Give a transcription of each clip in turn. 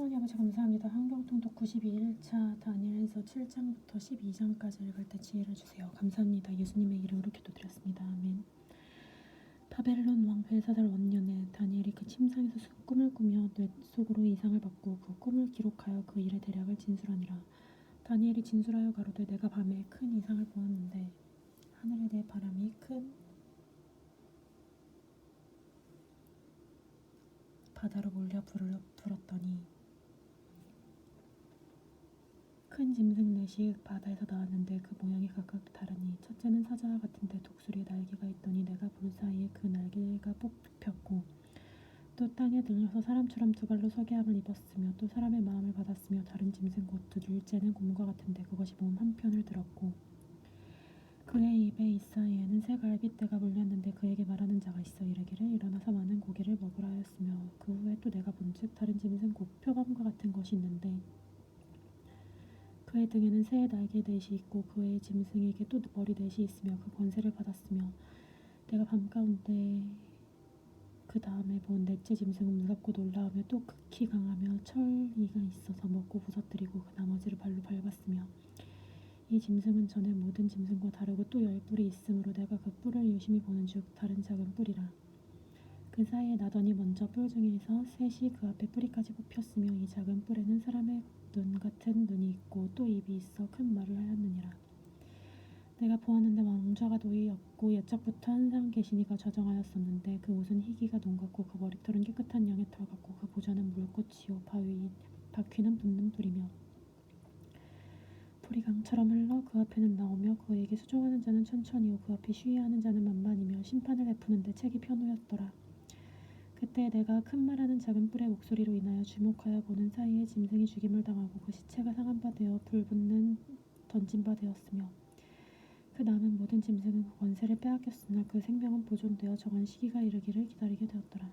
하나님 아버지 감사합니다. 한경통독 92일차 다니엘서 7장부터 12장까지 읽을 때 지혜를 주세요. 감사합니다. 예수님의 이름으로 기도드렸습니다. 아멘. 바벨론 왕 벨사살 원년에 다니엘이 그 침상에서 꿈을 꾸며 뇌 속으로 이상을 받고 그 꿈을 기록하여 그 일의 대략을 진술하니라. 다니엘이 진술하여 가로되 내가 밤에 큰 이상을 보았는데 하늘에 내 바람이 큰 바다로 몰려 불었더니 큰 짐승 넷이 바다에서 나왔는데 그 모양이 각각 다르니 첫째는 사자와 같은데 독수리에 날개가 있더니 내가 볼 사이에 그 날개가 뽑혔고 또 땅에 들려서 사람처럼 두 발로 서게 함을 입었으며 또 사람의 마음을 받았으며 다른 짐승 곧 둘째는 곰과 같은데 그것이 몸 한편을 들었고 그의 입에 이사이에는 새 갈빗대가 물렸는데 그에게 말하는 자가 있어 이르기를 일어나서 많은 고기를 먹으라 하였으며 그 후에 또 내가 본즉 다른 짐승 곧 표범과 같은 것이 있는데 그의 등에는 새의 날개 넷이 있고 그의 짐승에게 또 머리 넷이 있으며 그 권세를 받았으며 내가 밤 가운데 그 다음에 본 넷째 짐승은 무섭고 놀라우며 또 극히 강하며 철이가 있어서 먹고 부서뜨리고 그 나머지를 발로 밟았으며 이 짐승은 전에 모든 짐승과 다르고 또 10뿔이 있으므로 내가 그 뿔을 유심히 보는 즉 다른 작은 뿔이라. 그 사이에 나더니 먼저 뿔 중에서 셋이 그 앞에 뿌리까지 뽑혔으며 이 작은 뿔에는 사람의 눈 같은 눈이 있고 또 입이 있어 큰 말을 하였느니라. 내가 보았는데 왕좌가 도이 없고 옛적부터 항상 계시니가 좌정하였었는데 그 옷은 희기가 눈 같고 그 머리털은 깨끗한 양의 털 같고 그 보좌는 물꽃이요 바퀴는 붙는 뿔이며 불이 강처럼 흘러 그 앞에는 나오며 그에게 수종하는 자는 천천히요 그 앞에 쉬이하는 자는 만만이며 심판을 베푸는데 책이 펴놓였더라. 그때 내가 큰 말하는 작은 뿔의 목소리로 인하여 주목하여 보는 사이에 짐승이 죽임을 당하고 그 시체가 상한 바 되어 불 붙는 던진 바 되었으며 그 남은 모든 짐승은 그 권세를 빼앗겼으나 그 생명은 보존되어 정한 시기가 이르기를 기다리게 되었더라.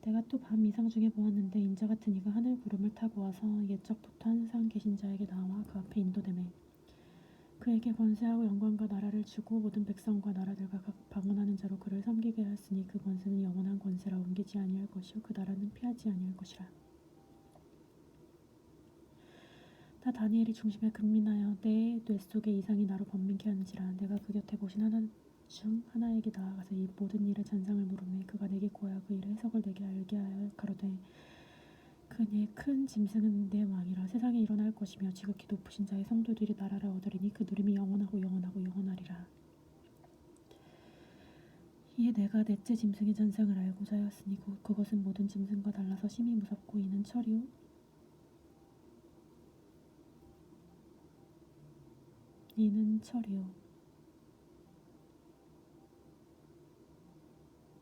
내가 또 밤 이상 중에 보았는데 인자 같은 이가 하늘 구름을 타고 와서 옛적부터 항상 계신 자에게 나와 그 앞에 인도되매 그에게 권세하고 영광과 나라를 주고 모든 백성과 나라들과 각 방언하는 자로 그를 섬기게 하였으니 그 권세는 영원한 권세라 옮기지 아니할 것이요 그 나라는 피하지 아니할 것이라. 나 다니엘이 중심에 근민하여 내 뇌 속의 이상이 나로 번민케 하는지라. 내가 그 곁에 보신 하나 중 하나에게 나아가서 이 모든 일의 잔상을 물으매 그가 내게 구하여 그 일의 해석을 내게 알게 하여 가로되 그네 큰 짐승은 내 왕이라 세상에 일어날 것이며 지극히 높으신 자의 성도들이 나라를 얻으리니 그 누림이 영원하고 영원하고 영원하리라. 이에 내가 넷째 짐승의 잔상을 알고자 하였으니 그것은 모든 짐승과 달라서 심히 무섭고 이는 철이요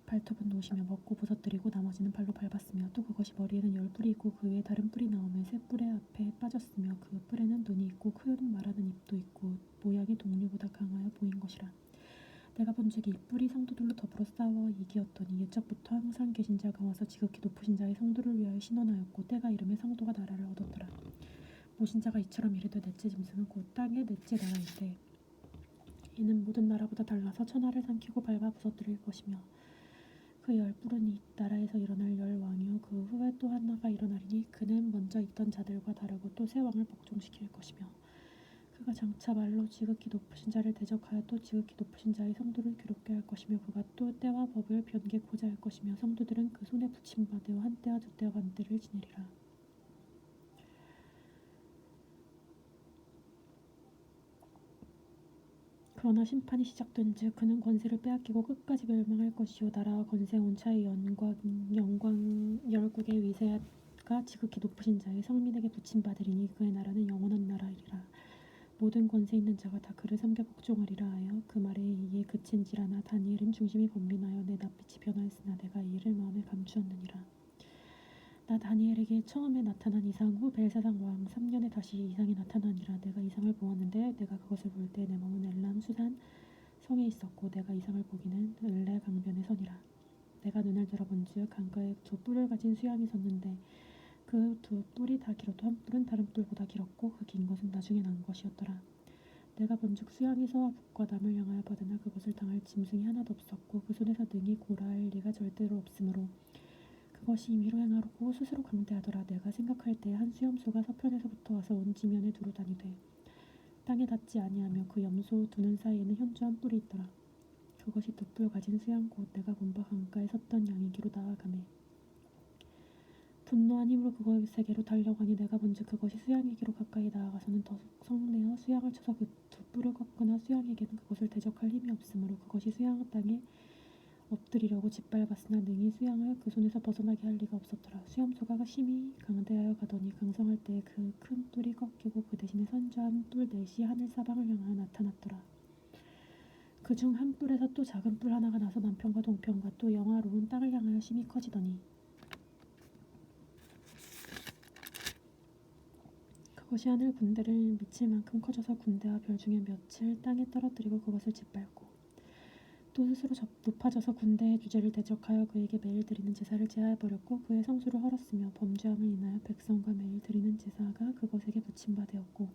발톱은 노시며 먹고 부서뜨리고 나머지는 발로 밟았으며 또 그것이 머리에는 10뿔이 있고 그 위에 다른 뿔이 나오며 새 뿔의 앞에 빠졌으며 그 뿔에는 눈이 있고 큰 말하는 입도 있고 모양이 동류보다 강하여 보인 것이라. 내가 본즉 이 뿔이 성도들로 더불어 싸워 이기었더니 옛적부터 항상 계신 자가 와서 지극히 높으신 자의 성도를 위하여 신원하였고 때가 이름에 성도가 나라를 얻었더라. 모신 자가 이처럼 이르되 넷째 짐승은 곧 땅의 넷째 나라인데 이는 모든 나라보다 달라서 천하를 삼키고 밟아 부서뜨릴 것이며 그 10뿔은 이 나라에서 일어날 10왕이요 그 후에 또 하나가 일어나리니 그는 먼저 있던 자들과 다르고 또 새 왕을 복종시킬 것이며 그가 장차 말로 지극히 높으신 자를 대적하여 또 지극히 높으신 자의 성도를 괴롭게 할 것이며 그가 또 때와 법을 변개코자 할 것이며 성도들은 그 손에 붙임바 되어 한 때와 두 때와 반 때를 지내리라. 그러나 심판이 시작된 즉 그는 권세를 빼앗기고 끝까지 멸망할 것이요 나라와 권세 온차의 영광 열국의 위세가 지극히 높으신 자의 성민에게 붙임받으리니 그의 나라는 영원한 나라이리라. 모든 권세 있는 자가 다 그를 섬겨 복종하리라 하여 그 말에 이에 그친지라. 나 다니엘은 중심이 번민하여 내 낯빛이 변하였으나 내가 이 일을 마음에 감추었느니라. 나 다니엘에게 처음에 나타난 이상 후 벨사상 왕 3년에 다시 이상이 나타나니라. 내가 이상을 보았는데 내가 그것을 볼 때 내 몸은 엘람 수산 성에 있었고 내가 이상을 보기는 을레 강변에 서니라. 내가 눈을 들어본즉 강가에 두 뿔을 가진 수양이 섰는데 그 두 뿔이 다 길어도 한 뿔은 다른 뿔보다 길었고 그 긴 것은 나중에 난 것이었더라. 내가 본즉 수양이 서와 북과 남을 향하여 받으나 그것을 당할 짐승이 하나도 없었고 그 손에서 능히 고라할 리가 절대로 없으므로 그것이 임의로 행하고 스스로 강대하더라. 내가 생각할 때 한 수염소가 서편에서부터 와서 온 지면에 두루 다니되 땅에 닿지 아니하며 그 염소 두는 사이에는 현주 한 뿔이 있더라. 그것이 두 뿔 가진 수양 곧 내가 본 바 강가에 섰던 양이기로 나아가매 분노한 힘으로 그것에게로 달려가니 내가 본즉 그것이 수양에게로 가까이 나아가서는 더 성내어 수양을 쳐서 그 두 뿔을 꺾으나 수양에게는 그것을 대적할 힘이 없으므로 그것이 수양 땅에 엎드리려고 짓밟았으나 능히 수양을 그 손에서 벗어나게 할 리가 없었더라. 수염소가 심히 강대하여 가더니 강성할 때에 그 큰 뿔이 꺾이고 그 대신에 선주한 뿔 넷이 하늘 사방을 향하여 나타났더라. 그중 한 뿔에서 또 작은 뿔 하나가 나서 남편과 동편과 또 영화로운 땅을 향하여 심히 커지더니 그것이 하늘 군대를 미칠 만큼 커져서 군대와 별 중에 몇을 땅에 떨어뜨리고 그것을 짓밟고 또 스스로 높아져서 군대의 주제를 대적하여 그에게 매일 드리는 제사를 제하여버렸고 그의 성수를 헐었으며 범죄함을 인하여 백성과 매일 드리는 제사가 그것에게 붙임 바 되었고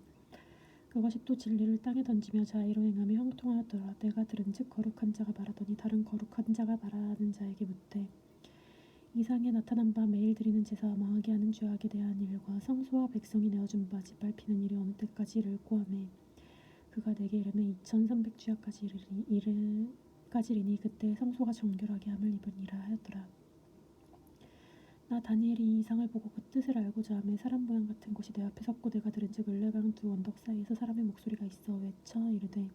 그것이 또 진리를 땅에 던지며 자의로 행하며 형통하였더라. 내가 들은즉 거룩한 자가 말하더니 다른 거룩한 자가 말하는 자에게 묻되 이상에 나타난 바 매일 드리는 제사와 망하게 하는 죄악에 대한 일과 성소와 백성이 내어준 바 짓밟히는 일이 어느 때까지 이를꼬 하매 그가 내게 이르매 2300주야까지 이르까지리니 그때 성소가 정결하게 함을 입으니라 하였더라. 나 다니엘이 이 이상을 보고 그 뜻을 알고자 하매 사람 모양 같은 곳이 내 앞에 섰고 내가 들은즉 을레강 두 언덕 사이에서 사람의 목소리가 있어 외쳐 이르되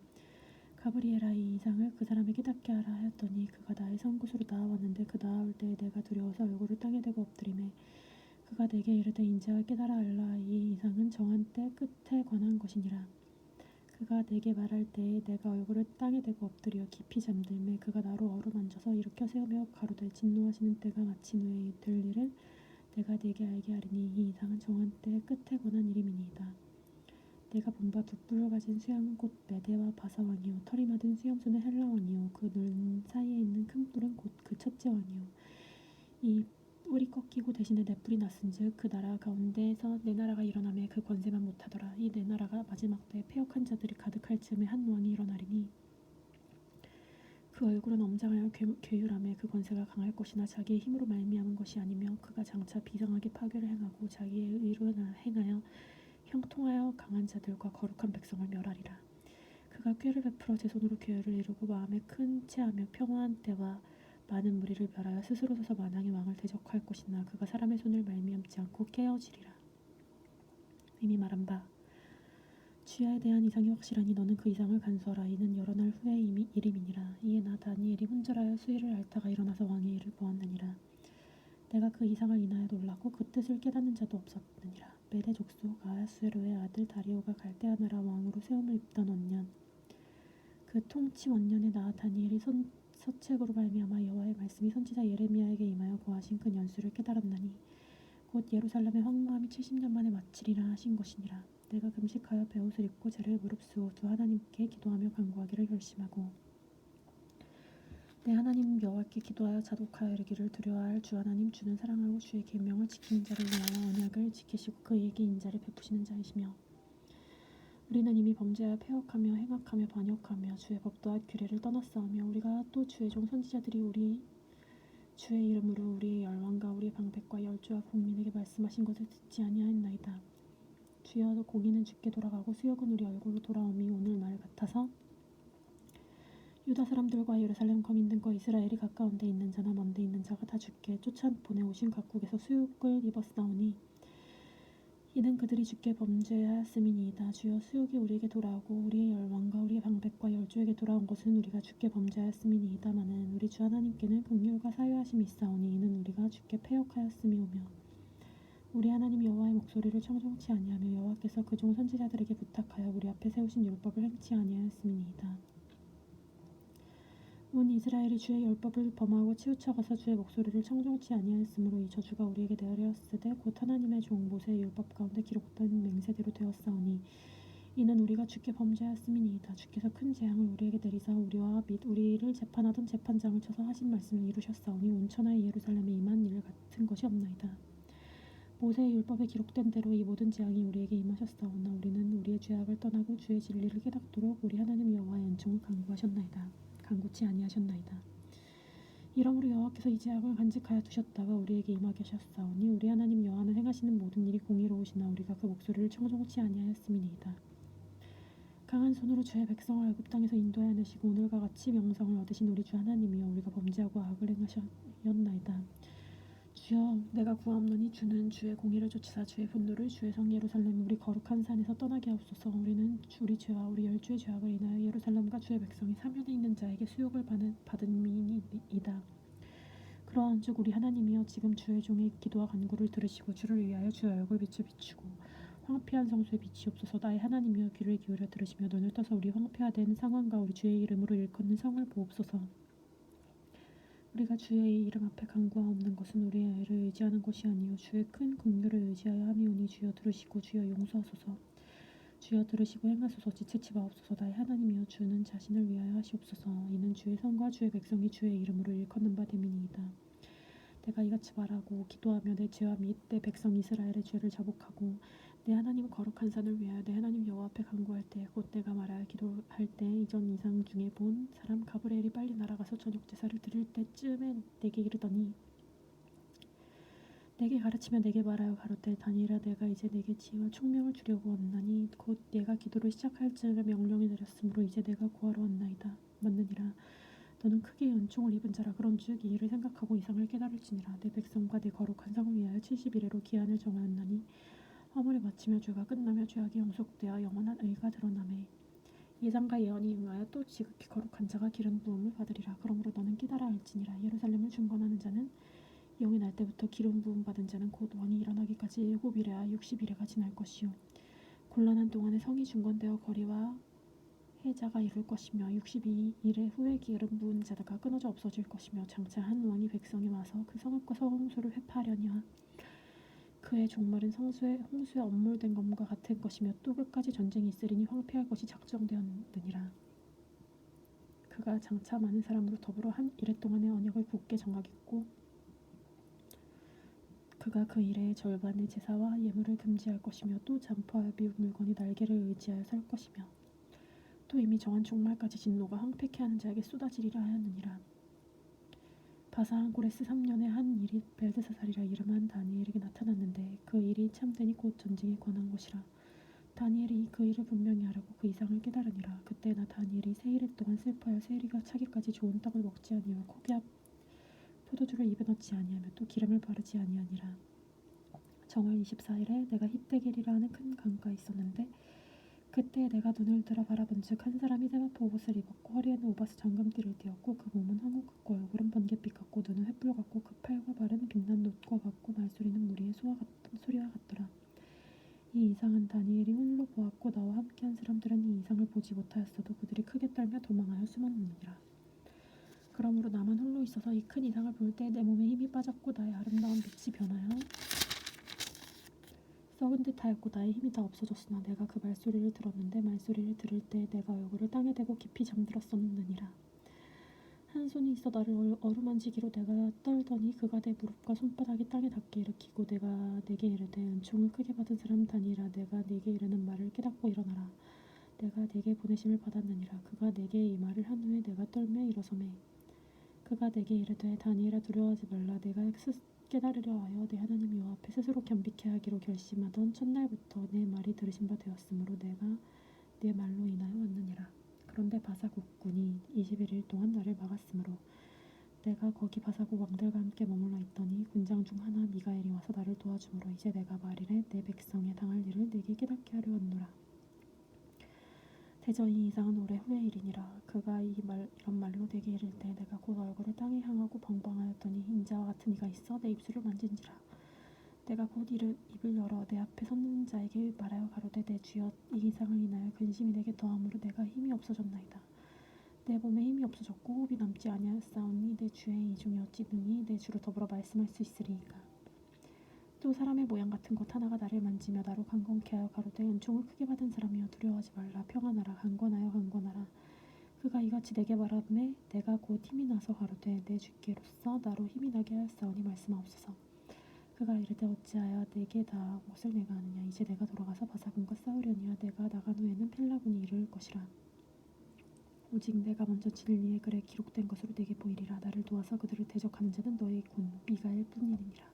가브리엘아 이 이상을 그 사람에게 깨닫게 하라 하였더니 그가 나의 성곳으로 나아왔는데 그 나아올 때에 내가 두려워서 얼굴을 땅에 대고 엎드리매 그가 내게 이르되 인자가 깨달아 알라 이 이상은 정한 때 끝에 관한 것이니라. 그가 내게 말할 때에 내가 얼굴을 땅에 대고 엎드려 깊이 잠들매 그가 나로 어루만져서 일으켜 세우며 가로되 진노하시는 때가 마친 후에 될 일을 내가 네게 알게 하리니 이 이상은 정한 때 끝에 관한 일임이니이다. 내가 본 바 두 뿔을 가진 수양은 곧 메대와 바사 왕이요 털이 맞은 수염소는 헬라 왕이요 그 눈 사이에 있는 큰 뿔은 곧 그 첫째 왕이요 이 뿔이 꺾이고 대신에 네 뿔이 났은즉 그 나라 가운데에서 네 나라가 일어나매 그 권세만 못하더라. 이 네 나라가 마지막 때에 패역한 자들이 가득할 즈음에 한 왕이 일어나리니 그 얼굴은 엄장하여 괴율하매 그 권세가 강할 것이나 자기의 힘으로 말미암은 것이 아니며 그가 장차 비상하게 파괴를 행하고 자기의 의로 행하여 형통하여 강한 자들과 거룩한 백성을 멸하리라. 그가 꾀를 베풀어 제 손으로 괴율을 이루고 마음에 큰 체하며 평화한 때와 많은 무리를 멸하여 스스로 서서 만왕의 왕을 대적할 것이나 그가 사람의 손을 말미암지 않고 깨어지리라. 이미 말한 바 주야에 대한 이상이 확실하니 너는 그 이상을 간수하라. 이는 여러 날 후의 일임이니라. 이에 나 다니엘이 혼절하여 수일을 앓다가 일어나서 왕의 일을 보았느니라. 내가 그 이상을 인하여 놀라고 그 뜻을 깨닫는 자도 없었느니라. 메대 족속 아하수에로의 아들 다리오가 갈대아 나라 왕으로 세움을 입던 원년 그 통치 원년에 나 다니엘이 서책으로 말미암아 여호와의 말씀이 선지자 예레미야에게 임하여 고하신 그 연수를 깨달았나니 곧 예루살렘의 황무함이 70년 만에 마치리라 하신 것이니라. 내가 금식하여 베옷을 입고 제를 무릅쓰고 주 하나님께 기도하며 간구하기를 결심하고 내 하나님 여호와께 기도하여 자독하여 이르기를 두려워할 주 하나님 주는 사랑하고 주의 계명을 지키는 자를 위하여 언약을 지키시고 그에게 인자를 베푸시는 자이시며 우리는 이미 범죄하여 패역하며 행악하며 반역하며 주의 법도와 규례를 떠났사오며 우리가 또 주의 종 선지자들이 우리 주의 이름으로 우리의 열왕과 우리의 방백과 열조와 국민에게 말씀하신 것을 듣지 아니하였나이다. 주여 공의는 주께 돌아가고 수욕은 우리 얼굴로 돌아옴이 오늘날 같아서 유다 사람들과 예루살렘 거민들과 이스라엘이 가까운 데 있는 자나 먼 데 있는 자가 다 주께 쫓아 보내오신 각국에서 수욕을 입었사오니 이는 그들이 주께 범죄하였음이니이다. 주여 수욕이 우리에게 돌아오고 우리의 열왕과 우리의 방백과 열조에게 돌아온 것은 우리가 주께 범죄하였음이니이다마는 우리 주 하나님께는 긍휼과 사유하심이 있사오니 이는 우리가 주께 패역하였음이오며 우리 하나님 여호와의 목소리를 청종치 아니하며 여호와께서 그 종 선지자들에게 부탁하여 우리 앞에 세우신 율법을 행치 아니하였음이니이다. 온 이스라엘이 주의 율법을 범하고 치우쳐가서 주의 목소리를 청종치 아니하였으므로 이 저주가 우리에게 내려왔으되 곧 하나님의 종 모세의 율법 가운데 기록된 맹세대로 되었사오니 이는 우리가 주께 범죄하였음이니이다. 주께서 큰 재앙을 우리에게 내리사 우리와 및 우리를 재판하던 재판장을 쳐서 하신 말씀을 이루셨사오니 온천하의 예루살렘에 임한 일 같은 것이 없나이다. 모세의 율법에 기록된 대로 이 모든 재앙이 우리에게 임하셨사오나 우리는 우리의 죄악을 떠나고 주의 진리를 깨닫도록 우리 하나님 여호와의 은총을 간구치 아니하셨나이다. 이러므로 여호와께서 이 제약을 간직하여 두셨다가 우리에게 임하게 하셨사오니 우리 하나님 여호와는 행하시는 모든 일이 공의로우시나 우리가 그 목소리를 청종치 아니하였음이니이다. 강한 손으로 주의 백성을 애굽 땅에서 인도하여 내시고 오늘과 같이 명성을 얻으신 우리 주 하나님이여 우리가 범죄하고 악을 행하셨나이다. 주여 내가 구하옵노니 주는 주의 공의를 좇으사 주의 분노를 주의 성 예루살렘 우리 거룩한 산에서 떠나게 하옵소서. 우리는 우리 죄와 우리 열주의 죄악을 인하여 예루살렘과 주의 백성이 사면에 있는 자에게 수욕을 받은 민이다. 그러한즉 우리 하나님이여 지금 주의 종의 기도와 간구를 들으시고 주를 위하여 주의 얼굴 빛을 비추고 황폐한 성소에 비치옵소서. 나의 하나님이여 귀를 기울여 들으시며 눈을 떠서 우리 황폐화된 상황과 우리 주의 이름으로 일컫는 성을 보옵소서. 우리가 주의 이름 앞에 간구하옵는 것은 우리의 애를 의지하는 것이 아니요 주의 큰 긍휼을 의지하여 함이오니 주여 들으시고 주여 용서하소서. 주여 들으시고 행하소서. 지체치 마옵소서. 나의 하나님이여 주는 자신을 위하여 하시옵소서. 이는 주의 성과 주의 백성이 주의 이름으로 일컫는 바 됨이니이다. 내가 이같이 말하고 기도하며 내 죄와 및 내 백성 이스라엘의 죄를 자복하고 내 하나님 거룩한 산을 위하여 내 하나님 여호와 앞에 간구할 때 곧 내가 말하여 기도할 때 이전 이상 중에 본 사람 가브리엘이 빨리 날아가서 저녁 제사를 드릴 때쯤에 내게 이르더니 내게 가르치며 내게 말하여 가로되 다니엘아 내가 이제 내게 지혜와 총명을 주려고 왔나니 곧 내가 기도를 시작할 즈음에 명령이 내렸으므로 이제 내가 구하러 왔나이다. 맞느니라. 너는 크게 은총을 입은 자라. 그런즉 이 일을 생각하고 이상을 깨달을지니라. 내 백성과 내 거룩한 성을 위하여 70일에로 기한을 정하였나니 화물이 마치며 죄가 끝나며 죄악이 영속되어 영원한 의가 드러나매 예상과 예언이 응하여 또 지극히 거룩한 자가 기름 부음을 받으리라. 그러므로 너는 깨달아 알지니라. 예루살렘을 중건하는 자는 영이 날 때부터 기름 부음 받은 자는 곧 원이 일어나기까지 7일에야 60일에가 지날 것이요 곤란한 동안에 성이 중건되어 거리와 해자가 이룰 것이며 62일 후에 기름 부은 자가 끊어져 없어질 것이며 장차 한 왕이 백성이 와서 그 성읍과 성소를 회파하려니와 그의 종말은 홍수에 엄물된 것과 같은 것이며 또 끝까지 전쟁이 있으리니 황폐할 것이 작정되었느니라. 그가 장차 많은 사람으로 더불어 한 이래 동안의 언약을 굳게 정하겠고 그가 그 일의 절반의 제사와 예물을 금지할 것이며 또 잠포하여 비운 물건이 날개를 의지하여 설 것이며 또 이미 정한 종말까지 진노가 황폐케 하는 자에게 쏟아지리라 하였느니라. 바사한 고레스 3년에 한 일이 벨드사살이라 이름한 다니엘에게 나타났는데 그 일이 참되니 곧 전쟁에 관한 것이라. 다니엘이 그 일을 분명히 하려고 그 이상을 깨달으니라. 그때 나 다니엘이 세 일 동안 슬퍼하여 세리가 차기까지 좋은 떡을 먹지 아니하며 코기압 포도주를 입에 넣지 아니하며 또 기름을 바르지 아니하니라. 정월 24일에 내가 힙데겔이라 하는 큰 강가에 있었는데 그때 내가 눈을 들어 바라본즉 한 사람이 세마포 옷을 입었고 허리에는 오바스 잠금띠를 띠었고 그 몸은 황옥 같고 얼굴은 번갯빛 같고 눈은 횃불 같고 그 팔과 발은 빛난 놋과 같고 말소리는 무리의 소리와 같더라. 이 이상은 다니엘이 홀로 보았고 나와 함께한 사람들은 이 이상을 보지 못하였어도 그들이 크게 떨며 도망하여 숨었느니라. 그러므로 나만 홀로 있어서 이 큰 이상을 볼 때 내 몸에 힘이 빠졌고 나의 아름다운 빛이 변하여 썩은 듯하였고 나의 힘이 다 없어졌으나 내가 그 말소리를 들었는데 말소리를 들을 때 내가 얼굴을 땅에 대고 깊이 잠들었었느니라. 한 손이 있어 나를 어루만지기로 내가 떨더니 그가 내 무릎과 손바닥이 땅에 닿게 일으키고 내가 내게 이르되 은총을 크게 받은 사람 다니엘아 내가 네게 이르는 말을 깨닫고 일어나라. 내가 네게 보내심을 받았느니라. 그가 내게 이 말을 한 후에 내가 떨며 일어서매 그가 내게 이르되 다니엘아 두려워하지 말라. 내가 깨달으려 하여 내 하나님 여호와 앞에 스스로 겸비케 하기로 결심하던 첫날부터 내 말이 들으신 바 되었으므로 내가 내 말로 인하여 왔느니라. 그런데 바사 국군이 21일 동안 나를 막았으므로 내가 거기 바사국 왕들과 함께 머물러 있더니 군장 중 하나 미가엘이 와서 나를 도와주므로 이제 내가 말이래 내 백성에 당할 일을 내게 깨닫게 하려 왔노라. 대저 이 이상은 오래 후의 일이니라. 그가 이런 말로 내게 이를 때 내가 곧 얼굴을 땅에 향하고 방방하였더니 인자와 같은 이가 있어 내 입술을 만진지라. 내가 곧 입을 열어 내 앞에 섰는 자에게 말하여 가로되 내 주여 이 이상을 인하여 근심이 내게 더함으로 내가 힘이 없어졌나이다. 내 몸에 힘이 없어졌고 호흡이 남지 아니하였사오니 내 주의 이중이 어찌 능히 내 주로 더불어 말씀할 수 있으리이까. 또 사람의 모양 같은 것 하나가 나를 만지며 나로 강건케 하여 가로되 은총을 크게 받은 사람이여 두려워하지 말라. 평안하라. 강건하여 강건하라. 그가 이같이 내게 말하매 내가 곧 힘이 나서 가로되 내 주께로서 나로 힘이 나게 하였사오니 말씀하옵소서. 그가 이르되 어찌하여 내게 다 몫을 내가 하느냐. 이제 내가 돌아가서 바사군과 싸우려니와 내가 나간 후에는 펠라군이 이를 것이라. 오직 내가 먼저 진리의 글에 기록된 것으로 내게 보이리라. 나를 도와서 그들을 대적하는 자는 너희 군 미가엘 뿐이니라.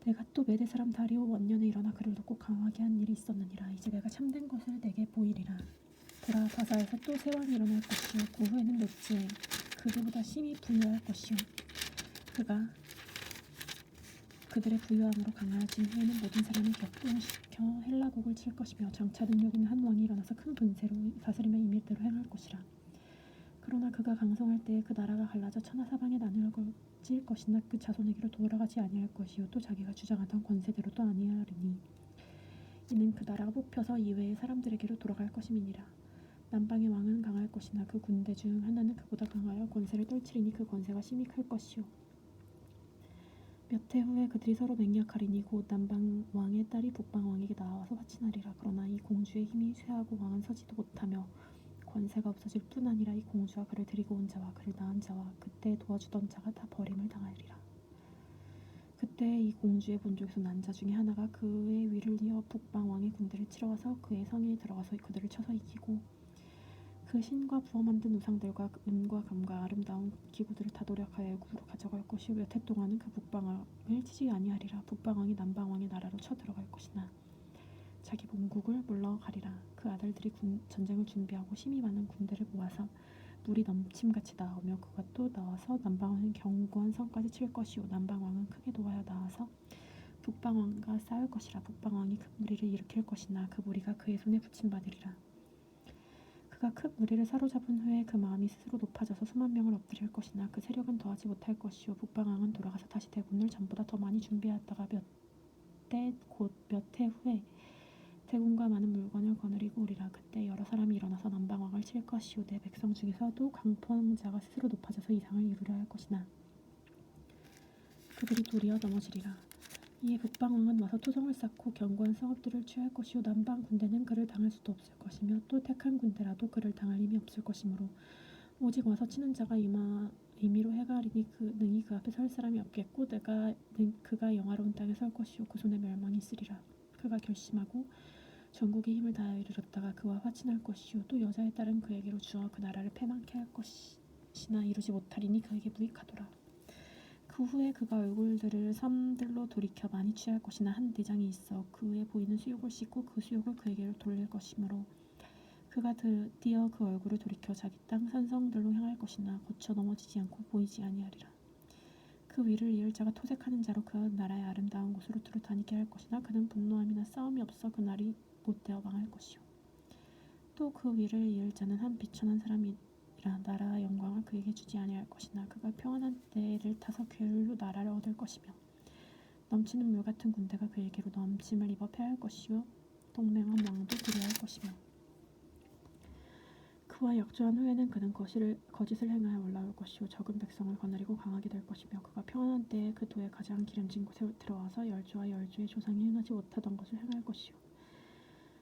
내가 또 메대 사람 다리오 원년에 일어나 그를 돕고 강하게 한 일이 있었느니라. 이제 내가 참된 것을 내게 보이리라. 보라, 바사에서 또 새 왕이 일어날 것이요 그 후에는 넷째 그들보다 심히 부유할 것이요 그가 그들의 부유함으로 강하여진 후에는 모든 사람을 격동시켜 헬라국을 칠 것이며 장차 능력 있는 한 왕이 일어나서 큰 분세로 다스리며 임일대로 행할 것이라. 그러나 그가 강성할 때에 그 나라가 갈라져 천하사방에 나누어질 것이나 그 자손에게로 돌아가지 아니할 것이요 또 자기가 주장하던 권세대로 또 아니하리니 이는 그 나라가 뽑혀서 이외의 사람들에게로 돌아갈 것임이니라. 남방의 왕은 강할 것이나 그 군대 중 하나는 그보다 강하여 권세를 떨치리니 그 권세가 심히 클 것이요 몇 해 후에 그들이 서로 맹약하리니 곧 남방 왕의 딸이 북방 왕에게 나와서 화친하리라. 그러나 이 공주의 힘이 쇠하고 왕은 서지도 못하며 권세가 없어질 뿐 아니라 이 공주와 그를 데리고 온 자와 그를 낳은 자와 그때 도와주던 자가 다 버림을 당하리라. 그때 이 공주의 본족에서 난 자 중에 하나가 그의 위를 이어 북방 왕의 군대를 치러 와서 그의 성에 들어가서 그들을 쳐서 이기고 그 신과 부어 만든 우상들과 은과 금과 아름다운 기구들을 다 도력하여 애굽으로 가져갈 것이요 몇 해 동안은 그 북방왕을 치지 아니하리라. 북방왕이 남방왕의 나라로 쳐들어갈 것이나 자기 본국을 물러가리라. 그 아들들이 전쟁을 준비하고 심히 많은 군대를 모아서 물이 넘침같이 나오며 그가 또 나와서 남방왕은 견고한 성까지 칠 것이요 남방왕은 크게 놓아야 나와서 북방왕과 싸울 것이라. 북방왕이 큰 무리를 일으킬 것이나 그 무리가 그의 손에 붙임받으리라. 그가 큰 무리를 사로잡은 후에 그 마음이 스스로 높아져서 수만 명을 엎드릴 것이나 그 세력은 더하지 못할 것이요 북방왕은 돌아가서 다시 대군을 전보다 더 많이 준비하다가 곧 몇 해 후에 대군과 많은 물건을 거느리고 오리라. 그때 여러 사람이 일어나서 남방왕을 칠 것이요 내 백성 중에서도 강포한 자가 스스로 높아져서 이상을 이루려 할 것이나 그들이 도리어 넘어지리라. 이에 북방왕은 와서 토성을 쌓고 견고한 성읍들을 취할 것이요 남방 군대는 그를 당할 수도 없을 것이며 또 택한 군대라도 그를 당할 힘이 없을 것이므로 오직 와서 치는 자가 임의로 해가리니 능히 그 앞에 설 사람이 없겠고 그가 영화로운 땅에 설 것이요 그 손에 멸망이 있으리라. 그가 결심하고 전국의 힘을 다하여 이르렀다가 그와 화친할 것이요 또 여자의 딸은 그에게로 주어 그 나라를 패망케 할 것이나 이루지 못하리니 그에게 무익하도다. 그 후에 그가 얼굴들을 섬들로 돌이켜 많이 취할 것이나 한 대장이 있어 그의 보이는 수욕을 씻고 그 수욕을 그에게로 돌릴 것이므로 그가 드디어 그 얼굴을 돌이켜 자기 땅 산성들로 향할 것이나 고쳐 넘어지지 않고 보이지 아니하리라. 그 위를 이을 자가 토색하는 자로 그 나라의 아름다운 곳으로 두루 다니게 할 것이나 그는 분노함이나 싸움이 없어 그 날이 못되어 망할 것이요 또 그 위를 이을 자는 한 비천한 사람이 나라와 영광을 그에게 주지 아니할 것이나 그가 평안한 때를 타서 게을로 나라를 얻을 것이며 넘치는 물 같은 군대가 그에게로 넘침을 입어 패할 것이요 동맹한 왕도 두려워할 것이며 그와 약조한 후에는 그는 거짓을 행하여 올라올 것이요 적은 백성을 거느리고 강하게 될 것이며 그가 평안한 때에 그 도에 가장 기름진 곳에 들어와서 열조와 열조의 조상이 행하지 못하던 것을 행할 것이요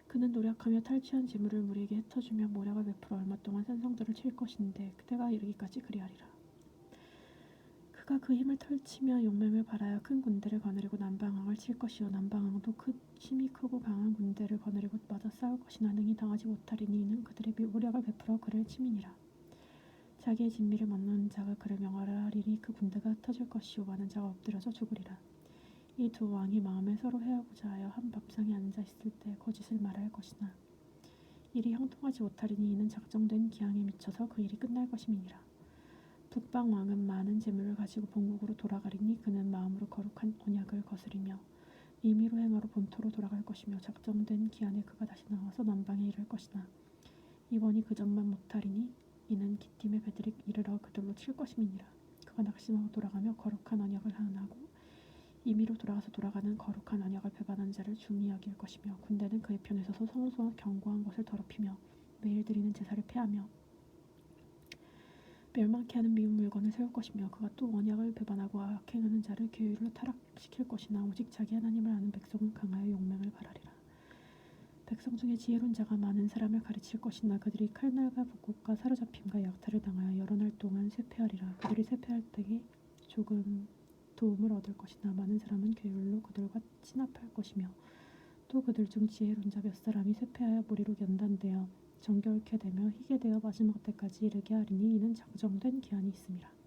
그는 노력하며 탈취한 재물을 무리에게 흩어주며 모략을 베풀어 얼마 동안 산성들을 칠 것인데 그때가 이르기까지 그리하리라. 그가 그 힘을 펼치며 용맹을 발하여 큰 군대를 거느리고 남방왕을 칠 것이요 남방왕도 힘이 크고 강한 군대를 거느리고 맞아 싸울 것이나 능히 당하지 못하리니 이는 그들의 모략을 베풀어 그를 침이니라. 자기의 진미를 먹는 자가 그를 명하리니 그 군대가 흩어질 것이요 많은 자가 엎드려져 죽으리라. 이 두 왕이 마음에 서로 해하고자 하여 한 밥상에 앉아 있을 때 거짓을 말할 것이나 일이 형통하지 못하리니 이는 작정된 기한에 미쳐서 그 일이 끝날 것임이니라. 북방 왕은 많은 재물을 가지고 본국으로 돌아가리니 그는 마음으로 거룩한 언약을 거스리며 임의로 행하러 본토로 돌아갈 것이며 작정된 기한에 그가 다시 나와서 남방에 이를 것이나 이번이 그 전만 못하리니 이는 기띔의 배들이 이르러 그들로 칠 것임이니라. 그가 낙심하고 돌아가며 거룩한 언약을 하나고 임의로 돌아가는 거룩한 언약을 배반한 자를 중히 여길 것이며 군대는 그의 편에 서서 성소와 견고한 것을 더럽히며 매일 드리는 제사를 폐하며 멸망케 하는 미운 물건을 세울 것이며 그가 또 언약을 배반하고 악행하는 자를 괴율로 타락시킬 것이나 오직 자기 하나님을 아는 백성은 강하여 용맹을 발하리라. 백성 중에 지혜로운 자가 많은 사람을 가르칠 것이나 그들이 칼날과 북곡과 사로잡힘과 약탈을 당하여 여러 날 동안 쇠폐하리라. 그들이 쇠폐할 때에 조금 도움을 얻을 것이나 많은 사람은 괴율로 그들과 친합할 것이며 또 그들 중 지혜로운 자 몇 사람이 쇠폐하여 무리로 연단되어 정결케 되며 희게 되어 마지막 때까지 이르게 하리니 이는 작정된 기한이 있음이라.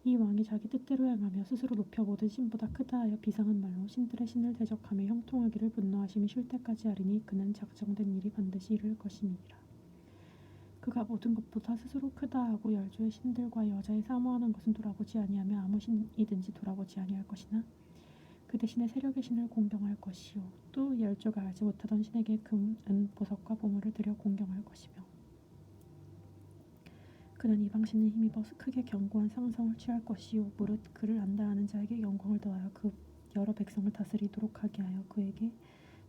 이 왕이 자기 뜻대로 행하며 스스로 높여 모든 신보다 크다 하여 비상한 말로 신들의 신을 대적하며 형통하기를 분노하심이 쉴 때까지 하리니 그는 작정된 일이 반드시 이룰 것임이니라. 그가 모든 것보다 스스로 크다 하고 열조의 신들과 여자의 사모하는 것은 돌아보지 아니하며 아무 신이든지 돌아보지 아니할 것이나 그 대신에 세력의 신을 공경할 것이요 또 열조가 알지 못하던 신에게 금, 은, 보석과 보물을 들여 공경할 것이며 그는 이방신을 힘입어 크게 견고한 상성을 취할 것이요 무릇 그를 안다 하는 자에게 영광을 더하여 그 여러 백성을 다스리도록 하게 하여 그에게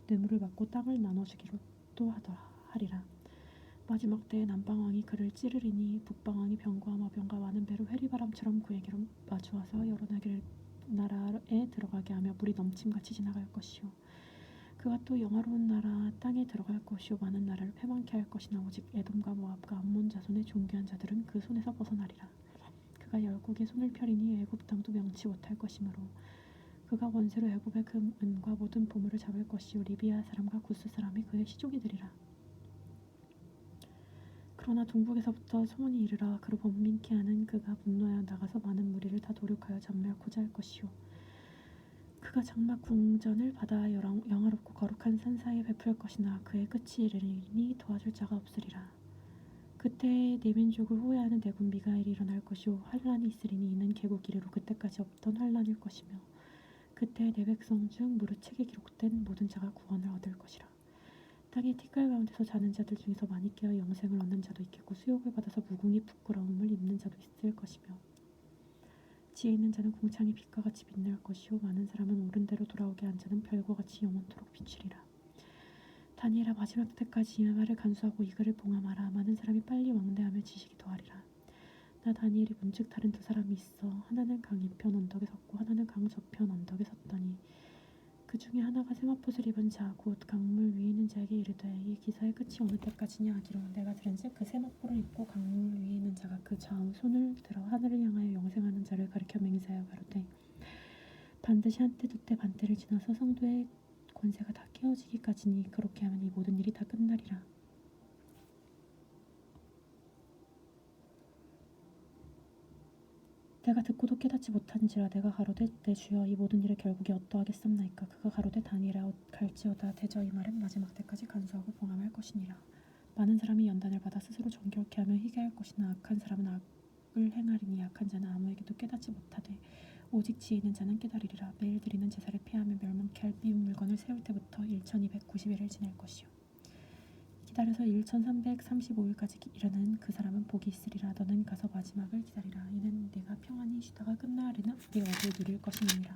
뇌물을 받고 땅을 나눠주기로 또 하리라. 마지막 때에 남방왕이 그를 찌르리니 북방왕이 병과 마병과 많은 배로 회리바람처럼 그에게로 마주와서 여러 나라에 들어가게 하며 물이 넘침같이 지나갈 것이요 그가 또 영화로운 나라 땅에 들어갈 것이요 많은 나라를 패망케 할 것이나 오직 에돔과 모압과 암몬 자손의 존귀한 자들은 그 손에서 벗어나리라. 그가 열국의 손을 펴리니 애굽 땅도 명치 못할 것이므로 그가 원수로 애굽의 금, 은과 모든 보물을 잡을 것이요 리비아 사람과 구스 사람이 그의 시종이 되리라. 그러나 동북에서부터 소문이 이르러 그로 번민케 하는 그가 분노하여 나가서 많은 무리를 다 도륙하여 잡멸코자 할 것이요 그가 장막 궁전을 받아 영화롭고 거룩한 산 사이에 베풀 것이나 그의 끝이 이르리니 도와줄 자가 없으리라. 그때 네 민족을 후회하는 내군 미가엘이 일어날 것이요 환란이 있으리니 이는 개국 이래로 그때까지 없던 환란일 것이며 그때 내 백성 중 무릇 책에 기록된 모든 자가 구원을 얻을 것이라. 땅의 티끌 가운데서 자는 자들 중에서 많이 깨어 영생을 얻는 자도 있겠고 수욕을 받아서 무궁히 부끄러움을 입는 자도 있을 것이며 지혜 있는 자는 궁창이 빛과 같이 빛날 것이요 많은 사람은 옳은 대로 돌아오게 한 자는 별과 같이 영원토록 비추리라. 다니엘아 마지막 때까지 이 말을 간수하고 이 글을 봉함하라. 많은 사람이 빨리 왕래하며 지식이 더하리라. 나 다니엘이 문즉 다른 두 사람이 있어 하나는 강 이편 언덕에 섰고 하나는 강 저편 언덕에 섰더니 그 중에 하나가 세마포를 입은 자 곧 강물 위에 있는 자에게 이르되 이 기사의 끝이 어느 때까지냐 하기로 내가 들은즉 그 세마포를 입고 강물 위에 있는 자가 그 좌우 손을 들어 하늘을 향하여 영생하는 자를 가리켜 맹세하여 가로되 반드시 한때 두때 반때를 지나서 성도의 권세가 다 깨어지기까지니 그렇게 하면 이 모든 일이 다 끝나리라. 내가 듣고도 깨닫지 못한지라 내가 가로되 내 주여 이 모든 일의 결국이 어떠하겠습나이까. 그가 가로되 다니엘아 갈지어다 대저 이 말은 마지막 때까지 간수하고 봉함할 것이니라. 많은 사람이 연단을 받아 스스로 정결케 하며 희게 할 것이나 악한 사람은 악을 행하리니 악한 자는 아무에게도 깨닫지 못하되 오직 지혜 있는 자는 깨달으리라. 매일 드리는 제사를 피하며 멸망케 할 미운 물건을 세울 때부터 1290일을 지낼 것이요 기다려서 1335일까지 이르는 그 사람은 복이 있으리라. 너는 가서 마지막을 기다리라. 이는 네가 평안히 쉬다가 끝나리나 네 어디에 누릴 것임이니라.